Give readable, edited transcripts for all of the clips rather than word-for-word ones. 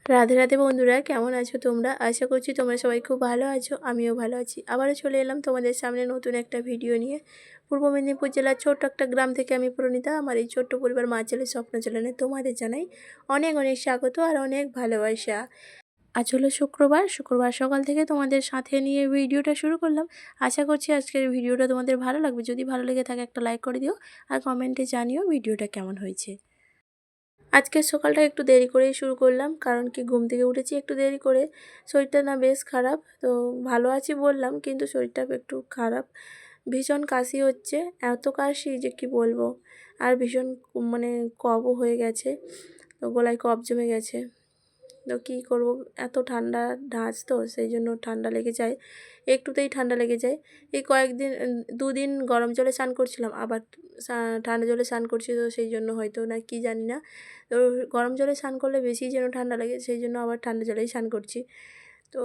রাধে রাধে বন্ধুরা, কেমন আছো তোমরা? আশা করছি তোমরা সবাই খুব ভালো আছো, আমিও ভালো আছি। আবারও চলে এলাম তোমাদের সামনে নতুন একটা ভিডিও নিয়ে। পূর্ব মেদিনীপুর জেলার ছোট্ট একটা গ্রাম থেকে আমি প্রণীতা। আমার এই ছোট্ট পরিবার মা ছেলের স্বপ্ন চ্যানেলে তোমাদের জানাই অনেক অনেক স্বাগত আর অনেক ভালোবাসা। আজ হলো শুক্রবার সকাল থেকে তোমাদের সাথে নিয়ে ভিডিওটা শুরু করলাম। আশা করছি আজকের ভিডিওটা তোমাদের ভালো লাগবে। যদি ভালো লেগে থাকে একটা লাইক করে দিও আর কমেন্টে জানিও ভিডিওটা কেমন হয়েছে। আজকের সকালটা একটু দেরি করেই শুরু করলাম, কারণ কি ঘুম থেকে উঠেছি একটু দেরি করে। শরীরটা না বেশ খারাপ, তো ভালো আছি বললাম কিন্তু শরীরটা একটু খারাপ। ভীষণ কাশি হচ্ছে, এত কাশি যে কি বলবো। আর ভীষণ মানে কফও হয়ে গেছে, তো গলায় কফ জমে গেছে। তো কী করবো, এত ঠান্ডা ঢাঁচ তো সেই জন্য ঠান্ডা লেগে যায়, একটুতেই ঠান্ডা লেগে যায়। এই কয়েকদিন দুদিন গরম জলে স্নান করছিলাম, আবার ঠান্ডা জলে স্নান করছি, তো সেই জন্য হয়তো না কি জানি না। তো গরম জলে স্নান করলে বেশি যেন ঠান্ডা লাগে, সেই জন্য আবার ঠান্ডা জলেই স্নান করছি। তো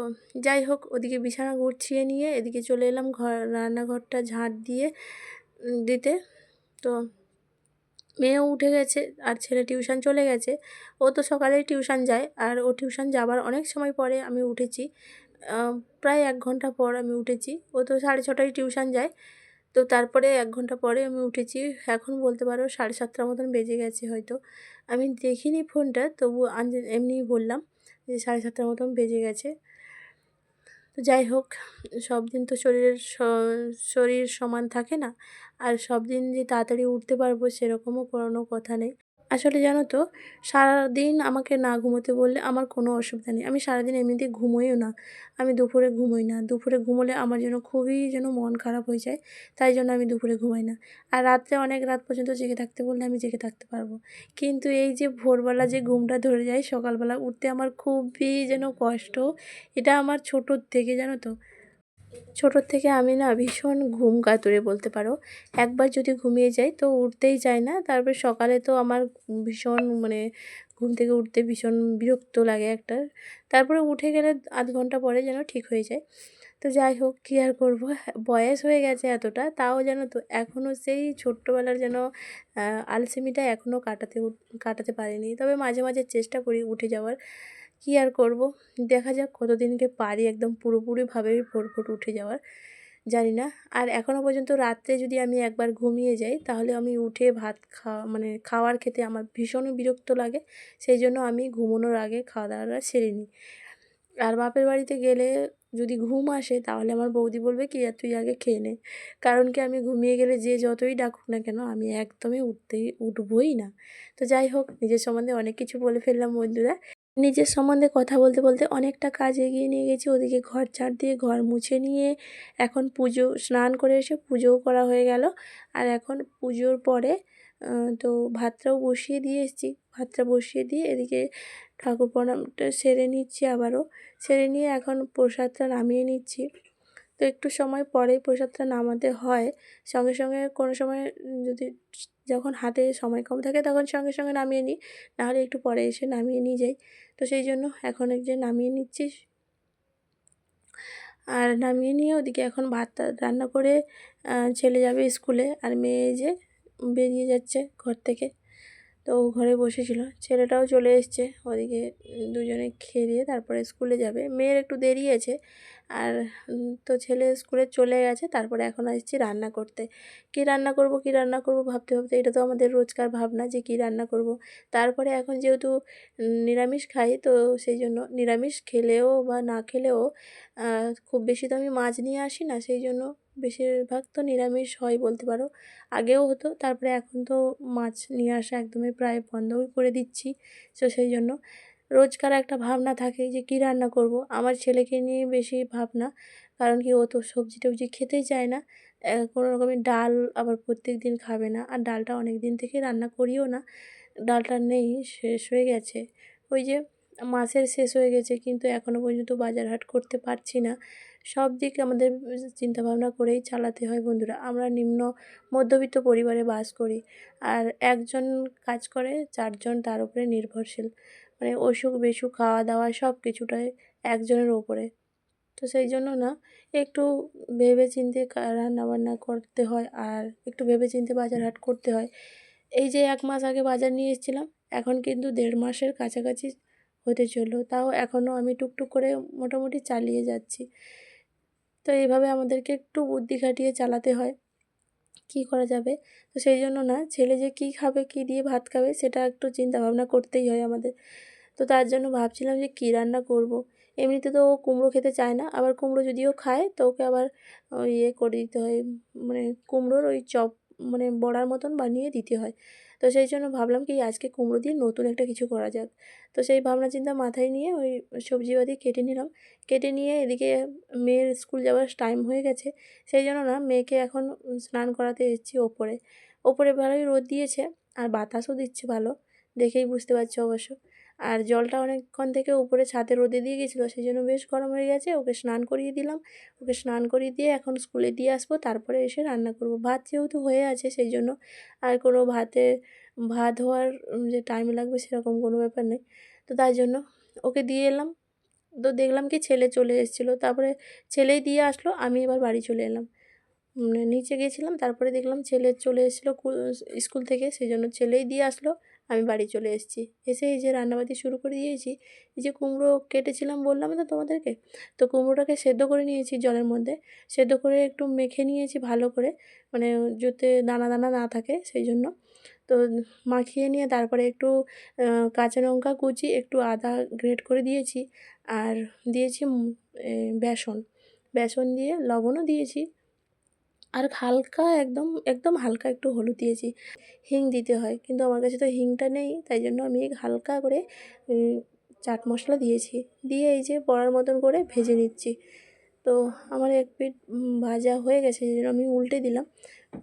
যাই হোক, ওদিকে বিছানা গুছিয়ে নিয়ে এদিকে চলে এলাম রান্নাঘরটা ঝাঁট দিয়ে দিতে। তো মেয়েও উঠে গেছে আর ছেলে টিউশন চলে গেছে। ও তো সকালেই টিউশন যায়, আর ও টিউশন যাবার অনেক সময় পরে আমি উঠেছি। প্রায় 1 ঘন্টা পর আমি উঠেছি। ও তো 6:30টায় টিউশন যায়, তো তারপরে 1 ঘন্টা পরে আমি উঠেছি। এখন বলতে পারো 7:30টার মতন বেজে গেছে হয়তো। আমি দেখিনি ফোনটা, তবু এমনিই বললাম যে 7:30টার মতন বেজে গেছে। তো যাই হোক, সব দিন তো শরীর সমান থাকে না, আর সব দিন যে তাড়াতাড়ি উঠতে পারবো সেরকমও কোনো কথা নেই। আসলে জানো তো, সারাদিন আমাকে না ঘুমোতে বললে আমার কোনো অসুবিধা নেই। আমি সারাদিন এমনিতেই ঘুমোইও না। আমি দুপুরে ঘুমোই না। দুপুরে ঘুমোলে আমার যেন খুবই যেন মন খারাপ হয়ে যায়। তাই জন্য আমি দুপুরে ঘুমাই না। আর রাত্রে অনেক রাত পর্যন্ত জেগে থাকতে বললে আমি জেগে থাকতে পারবো। কিন্তু এই যে ভোরবেলা যে ঘুমটা ধরে যায়, সকালবেলা উঠতে আমার খুবই যেন কষ্ট। এটা আমার ছোটোর থেকে, জানো তো, ছোটোর থেকে আমি না ভীষণ ঘুম কাতুরে বলতে পারো। একবার যদি ঘুমিয়ে যাই তো উঠতেই চাই না। তারপরে সকালে তো আমার ভীষণ মানে ঘুম থেকে উঠতে ভীষণ বিরক্ত লাগে একটা। তারপরে উঠে গেলে আধ ঘন্টা পরে যেন ঠিক হয়ে যায়। তো যাই হোক, কী আর করবো, বয়স হয়ে গেছে এতটা, তাও জানো তো এখনও সেই ছোট্টবেলার যেন আলসেমিটা এখনও কাটাতে পারিনি। তবে মাঝে মাঝে চেষ্টা করি উঠে যাওয়ার। কী আর করব, দেখা যাক কতদিনকে পারি একদম পুরোপুরিভাবে ভোর উঠে যাওয়ার, জানি না। আর এখনও পর্যন্ত রাত্রে যদি আমি একবার ঘুমিয়ে যাই তাহলে আমি উঠে ভাত খাওয়ার খেতে আমার ভীষণ বিরক্ত লাগে। সেই জন্য আমি ঘুমানোর আগে খাওয়া দাওয়াটা সেরে নিই। আর বাপের বাড়িতে গেলে যদি ঘুম আসে তাহলে আমার বৌদি বলবে কি, তুই আগে খেয়ে নে। কারণ কি, আমি ঘুমিয়ে গেলে যে যতই ডাকুক না কেন আমি একদমই উঠবই না। তো যাই হোক, নিজের সম্বন্ধে অনেক কিছু বলে ফেললাম বন্ধুরা। নিজের সম্বন্ধে কথা বলতে বলতে অনেকটা কাজ এগিয়ে নিয়ে গেছি। ওদিকে ঘর ঝাড় দিয়ে ঘর মুছে নিয়ে এখন স্নান করে এসে পুজোও করা হয়ে গেল। আর এখন পুজোর পরে তো ভাতটাও বসিয়ে দিয়ে এসেছি। ভাতটা বসিয়ে দিয়ে এদিকে ঠাকুর প্রণামটা সেরে নিচ্ছি আবারও। সেরে নিয়ে এখন প্রসাদটা নামিয়ে নিচ্ছি। তো একটু সময় পরেই প্রসাদটা নামাতে হয়। সঙ্গে সঙ্গে কোনো সময় যদি যখন হাতে সময় কম থাকে তখন সঙ্গে সঙ্গে নামিয়ে নিই, নাহলে একটু পরে এসে নামিয়ে নিয়ে যাই। তো সেই জন্য এখন এই যে নামিয়ে নিচ্ছি। আর নামিয়ে নিয়ে ওদিকে এখন ভাতটা রান্না করে ছেলে যাবে স্কুলে, আর মেয়ে যে বেরিয়ে যাচ্ছে ঘর থেকে। তো ও ঘরে বসেছিল, ছেলেটাও চলে এসছে। ওদিকে দুজনে খেয়ে দিয়ে তারপরে স্কুলে যাবে। মেয়ের একটু দেরি আছে, আর তো ছেলে স্কুলে চলে গেছে। তারপরে এখন আসছি রান্না করতে। কী রান্না করব ভাবতে ভাবতে, এটা তো আমাদের রোজকার ভাবনা যে কী রান্না করব। তারপরে এখন যেহেতু নিরামিষ খাই, তো সেই জন্য নিরামিষ খেলেও বা না খেলেও খুব বেশি তো আমি মাছ নিয়ে আসি না, সেই জন্য বেশিরভাগ তো নিরামিষ হয় বলতে পারো। আগেও হতো, তারপরে এখন তো মাছ নিয়ে আসা একদমই প্রায় বন্ধই করে দিচ্ছি। তো সেই জন্য রোজকার একটা ভাবনা থাকে যে কী রান্না করব। আমার ছেলেকে নিয়ে বেশি ভাবনা, কারণ কি ও তো সবজি টবজি খেতেই চায় না। কোনো রকমের ডাল আবার প্রত্যেক দিন খাবে না, আর ডালটা অনেক দিন থেকে রান্না করিও না। ডালটা নেই, শেষ হয়ে গেছে। ওই যে মাসের শেষ হয়ে গেছে, কিন্তু এখনও পর্যন্ত বাজার হাট করতে পারছি না। সব দিক আমাদের চিন্তাভাবনা করেই চালাতে হয় বন্ধুরা। আমরা নিম্ন মধ্যবিত্ত পরিবারে বাস করি, আর একজন কাজ করে, 4 জন তার উপরে নির্ভরশীল। মানে অসুখ বিসুখ খাওয়া দাওয়া সব কিছুটাই একজনের ওপরে। তো সেই জন্য না একটু ভেবেচিন্তে রান্নাবান্না করতে হয়, আর একটু ভেবেচিন্তে বাজার হাট করতে হয়। এই যে 1 মাস আগে বাজার নিয়ে এসেছিলাম, এখন কিন্তু 1.5 মাসের কাছাকাছি হতে চললো, তাও এখনও আমি টুকটুক করে মোটামুটি চালিয়ে যাচ্ছি। তো এইভাবে আমাদেরকে একটু বুদ্ধি খাটিয়ে চালাতে হয়, কী করা যাবে। তো সেই জন্য না, ছেলে যে কী খাবে, কী দিয়ে ভাত খাবে, সেটা একটু চিন্তা ভাবনা করতেই হয় আমাদের। তো তার জন্য ভাবছিলাম যে কী রান্না করব। এমনিতে তো ও কুমড়ো খেতে চায় না, আবার কুমড়ো যদিও খায় তো ওকে আবার ইয়ে করে দিতে হয়, মানে কুমড়োর ওই চপ, মানে বড়ার মতন বানিয়ে দিতে হয়। তো সেই জন্য ভাবলাম কি আজকে কুমড়ো দিয়ে নতুন একটা কিছু করা যাক। তো সেই ভাবনা চিন্তা মাথায় নিয়ে ওই সবজিপাতি কেটে নিলাম। কেটে নিয়ে এদিকে মেয়ের স্কুল যাওয়ার টাইম হয়ে গেছে, সেই জন্য না মেয়েকে এখন স্নান করাতে এসেছি ওপরে। ওপরে ভালোই রোদ দিয়েছে আর বাতাসও দিচ্ছে ভালো, দেখেই বুঝতে পারছো অবশ্য। আর জলটা অনেকক্ষণ থেকে উপরে ছাদে রোদে দিয়ে গেছিলো, সেই জন্য বেশ গরম হয়ে গেছে। ওকে স্নান করিয়ে দিলাম, ওকে স্নান করিয়ে দিয়ে এখন স্কুলে দিয়ে আসবো, তারপরে এসে রান্না করব। ভাত যেহেতু হয়ে আছে সেই জন্য আর কোনো ভাত হওয়ার যে টাইম লাগবে সেরকম কোনো ব্যাপার নেই। তো তাই জন্য ওকে দিয়ে এলাম। তো দেখলাম কি ছেলে চলে এসেছিলো, তারপরে ছেলেই দিয়ে আসলো, আমি এবার বাড়ি চলে এলাম। মানে নিচে গিয়েছিলাম, তারপরে দেখলাম ছেলে চলে এসেছিলো স্কুল থেকে, সেই জন্য ছেলেই দিয়ে আসলো, আমি বাড়ি চলে এসেছি। এসে এই যে রান্নাবাতি শুরু করে দিয়েছি। এই যে কুমড়ো কেটেছিলাম বললাম না তোমাদেরকে, তো কুমড়োটাকে সেদ্ধ করে নিয়েছি জলের মধ্যে, সেদ্ধ করে একটু মেখে নিয়েছি ভালো করে, মানে যাতে দানা দানা না থাকে সেই জন্য। তো মাখিয়ে নিয়ে তারপরে একটু কাঁচা লঙ্কা কুচি, একটু আদা গ্রেট করে দিয়েছি, আর দিয়েছি বেসন। বেসন দিয়ে লবণও দিয়েছি, আর হালকা একদম একদম হালকা একটু হলুদ দিয়েছি। হিং দিতে হয়, কিন্তু আমার কাছে তো হিংটা নেই, তাই জন্য আমি হালকা করে চাট মশলা দিয়েছি। দিয়ে এই যে বড়ার মতন করে ভেজে নিচ্ছি। তো আমার এক পিঠ ভাজা হয়ে গেছে, সেই জন্য আমি উল্টে দিলাম।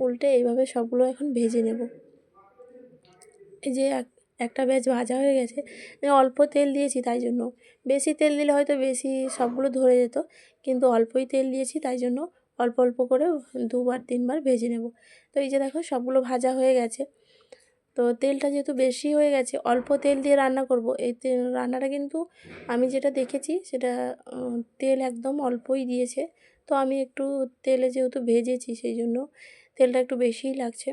উল্টে এইভাবে সবগুলো এখন ভেজে নেব। এই যে একটা ব্যাচ ভাজা হয়ে গেছে, অল্প তেল দিয়েছি তাই জন্য। বেশি তেল দিলে হয়তো বেশি সবগুলো ধরে যেত, কিন্তু অল্পই তেল দিয়েছি তাই জন্য অল্প অল্প করে 2-3 বার ভেজে নেব। তো এই যে দেখো সবগুলো ভাজা হয়ে গেছে। তো তেলটা যেহেতু বেশি হয়ে গেছে, অল্প তেল দিয়ে রান্না করব। এই রান্নাটা কিন্তু আমি যেটা দেখেছি সেটা তেল একদম অল্পই দিয়েছে। তো আমি একটু তেলে যেহেতু ভেজেছি সেই জন্য তেলটা একটু বেশিই লাগছে।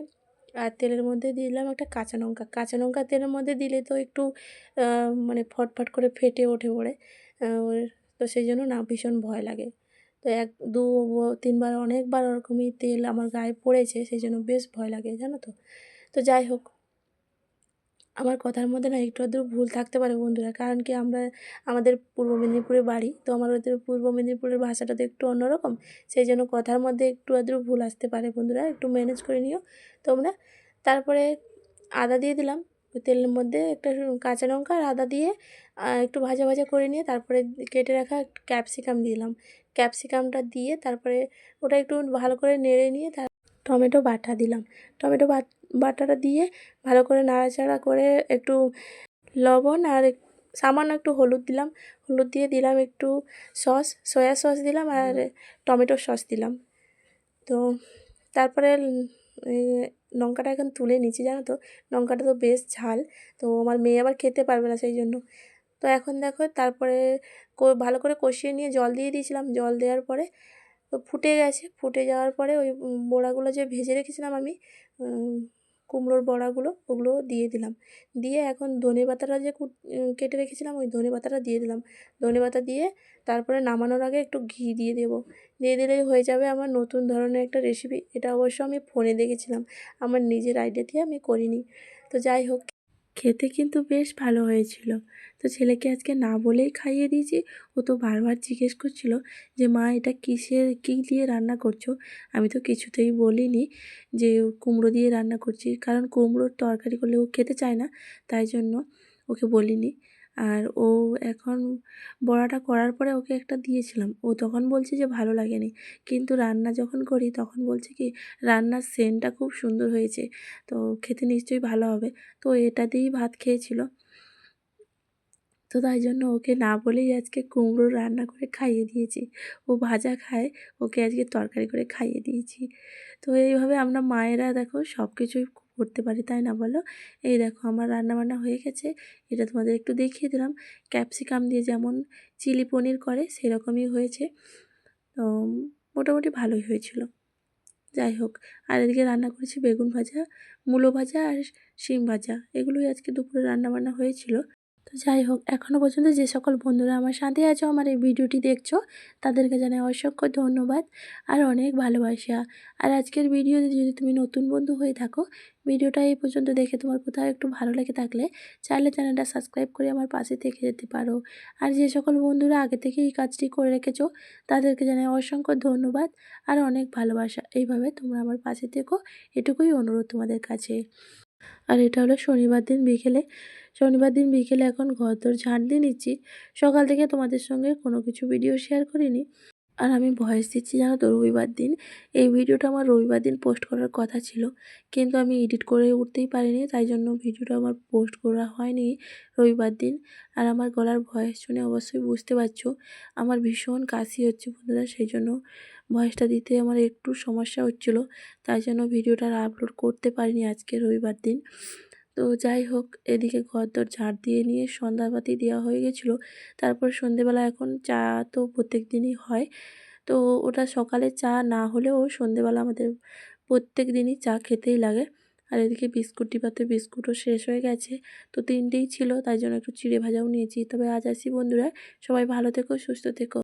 আর তেলের মধ্যে দিলাম একটা কাঁচা লঙ্কা। কাঁচা লঙ্কা তেলের মধ্যে দিলে তো একটু মানে ফটফট করে ফেটে ওঠে পড়ে, তো সেই জন্য না ভীষণ ভয় লাগে। তো 1-2-3 বার অনেকবার ওরকমই তেল আমার গায়ে পড়েছে, সেই জন্য বেশ ভয় লাগে জানো তো। তো যাই হোক, আমার কথার মধ্যে না একটু আধটু ভুল থাকতে পারে বন্ধুরা, কারণ কি আমাদের পূর্ব মেদিনীপুরে বাড়ি, তো আমাদের পূর্ব মেদিনীপুরের ভাষাটা তো একটু অন্যরকম, সেই জন্য কথার মধ্যে একটু আধটু ভুল আসতে পারে বন্ধুরা, একটু ম্যানেজ করে নিও তোমরা। তারপরে আদা দিয়ে দিলাম ওই তেলের মধ্যে, একটা কাঁচা লঙ্কা আর আদা দিয়ে একটু ভাজা ভাজা করে নিয়ে তারপরে কেটে রাখা ক্যাপসিকাম দিলাম। ক্যাপসিকামটা দিয়ে তারপরে ওটা একটু ভালো করে নেড়ে নিয়ে টমেটো বাটা দিলাম। টমেটো বাটাটা দিয়ে ভালো করে নাড়াচাড়া করে একটু লবণ আর সামান্য একটু হলুদ দিলাম। হলুদ দিয়ে দিলাম একটু সয়া সস দিলাম, আর টমেটো সস দিলাম। তো তারপরে লঙ্কাটা এখন তুলে নিচ্ছি জানো তো। লঙ্কাটা তো বেশ ঝাল, তো আমার মেয়ে আবার খেতে পারবে না সেই জন্য। তো এখন দেখো তারপরে ভালো করে কষিয়ে নিয়ে জল দিয়ে দিয়েছিলাম। জল দেওয়ার পরে তো ফুটে গেছে। ফুটে যাওয়ার পরে ওই বড়াগুলো যে ভেজে রেখেছিলাম আমি, কুমড়োর বড়াগুলো, ওগুলো দিয়ে দিলাম। দিয়ে এখন ধনেপাতাটা যে কেটে রেখেছিলাম ওই ধনেপাতাটা দিয়ে দিলাম। ধনেপাতা দিয়ে তারপরে নামানোর আগে একটু ঘি দিয়ে দেবো। দিয়ে দিলেই হয়ে যাবে আমার নতুন ধরনের একটা রেসিপি। এটা অবশ্য আমি ফোনে দেখেছিলাম, আমার নিজের আইডিয়া দিয়ে আমি করিনি। তো যাই হোক, খেতে কিন্তু বেশ ভালো হয়েছিল। তো ছেলেকে আজকে না বলেই খাইয়ে দিয়েছি। ও তো বারবার জিজ্ঞেস করছিল যে মা এটা কী দিয়ে রান্না করছো। আমি তো কিছুতেই বলিনি যে কুমড়ো দিয়ে রান্না করছি, কারণ কুমড়োর তরকারি করলে ও খেতে চায় না, তাই জন্য ওকে বলিনি। আর ও এখন বড়াটা করার পরে ওকে একটা দিয়েছিলাম, ও তখন বলছে যে ভালো লাগেনি, কিন্তু রান্না যখন করি তখন বলছে কি রান্নার সেন্টটা খুব সুন্দর হয়েছে, তো খেতে নিশ্চয়ই ভালো হবে। তো এটা দিয়েই ভাত খেয়েছিল। তো তাই জন্য ওকে না বলেই আজকে কুমড়ো রান্না করে খাইয়ে দিয়েছি। ও ভাজা খায়, ওকে আজকে তরকারি করে খাইয়ে দিয়েছি। তো এইভাবে আমরা মায়েরা দেখো সব কিছুই করতে পারি, তাই না বলো? এই দেখো আমার রান্নাবান্না হয়ে গেছে, এটা তোমাদের একটু দেখিয়ে দিলাম। ক্যাপসিকাম দিয়ে যেমন চিলি পনির করে সেরকমই হয়েছে। তো মোটামুটি ভালোই হয়েছিল। যাই হোক, আর এদিকে রান্না করেছি বেগুন ভাজা, মূলো ভাজা আর শিম ভাজা, এগুলোই আজকে দুপুরে রান্নাবান্না হয়েছিল। তো যাই হোক, এখনও পর্যন্ত যে সকল বন্ধুরা আমার সাথে আছো, আমার এই ভিডিওটি দেখছো, তাদেরকে জানাই অসংখ্য ধন্যবাদ আর অনেক ভালোবাসা। আর আজকের ভিডিওতে যদি তুমি নতুন বন্ধু হয়ে থাকো, ভিডিওটা এই পর্যন্ত দেখে তোমার কোথাও একটু ভালো লেগে থাকলে চাইলে চ্যানেলটা সাবস্ক্রাইব করে আমার পাশে থেকে যেতে পারো। আর যে সকল বন্ধুরা আগে থেকে এই কাজটি করে রেখেছো, তাদেরকে জানাই অসংখ্য ধন্যবাদ আর অনেক ভালোবাসা। এইভাবে তোমরা আমার পাশে থেকো, এটুকুই অনুরোধ তোমাদের কাছে। আর এটা হলো শনিবার দিন বিকেলে এখন ঘরদোর ঝাঁট দিয়ে নিচ্ছি। সকাল থেকে তোমাদের সঙ্গে কোনো কিছু ভিডিও শেয়ার করিনি। আর আমি ভয়েস দিচ্ছি জানো তো রবিবার দিন। এই ভিডিওটা আমার রবিবার দিন পোস্ট করার কথা ছিল, কিন্তু আমি এডিট করে উঠতেই পারিনি, তাই জন্য ভিডিওটা আমার পোস্ট করা হয়নি রবিবার দিন। আর আমার গলার ভয়েস শুনে অবশ্যই বুঝতে পারছো আমার ভীষণ কাশি হচ্ছে বন্ধুরা, সেই জন্য ভয়েসটা দিতে আমার একটু সমস্যা হচ্ছিলো, তাই জন্য ভিডিওটা আর আপলোড করতে পারিনি আজকে রবিবার দিন। তো যাই হোক, এদিকে ঘরদোর ঝাড় দিয়ে নিয়ে সন্ধ্যাবাতি দেওয়া হয়ে গেছিলো। তারপর সন্ধেবেলা এখন চা তো প্রত্যেক দিনই হয়, তো ওটা সকালে চা না হলেও সন্ধেবেলা আমাদের প্রত্যেক দিনই চা খেতেই লাগে। আর এদিকে বিস্কুট ডিবাতে বিস্কুটও শেষ হয়ে গেছে, তো 3টেই ছিল, তাই জন্য একটু চিড়ে ভাজাও নিয়েছি। তবে আজ আসি বন্ধুরা, সবাই ভালো থেকো, সুস্থ থেকো।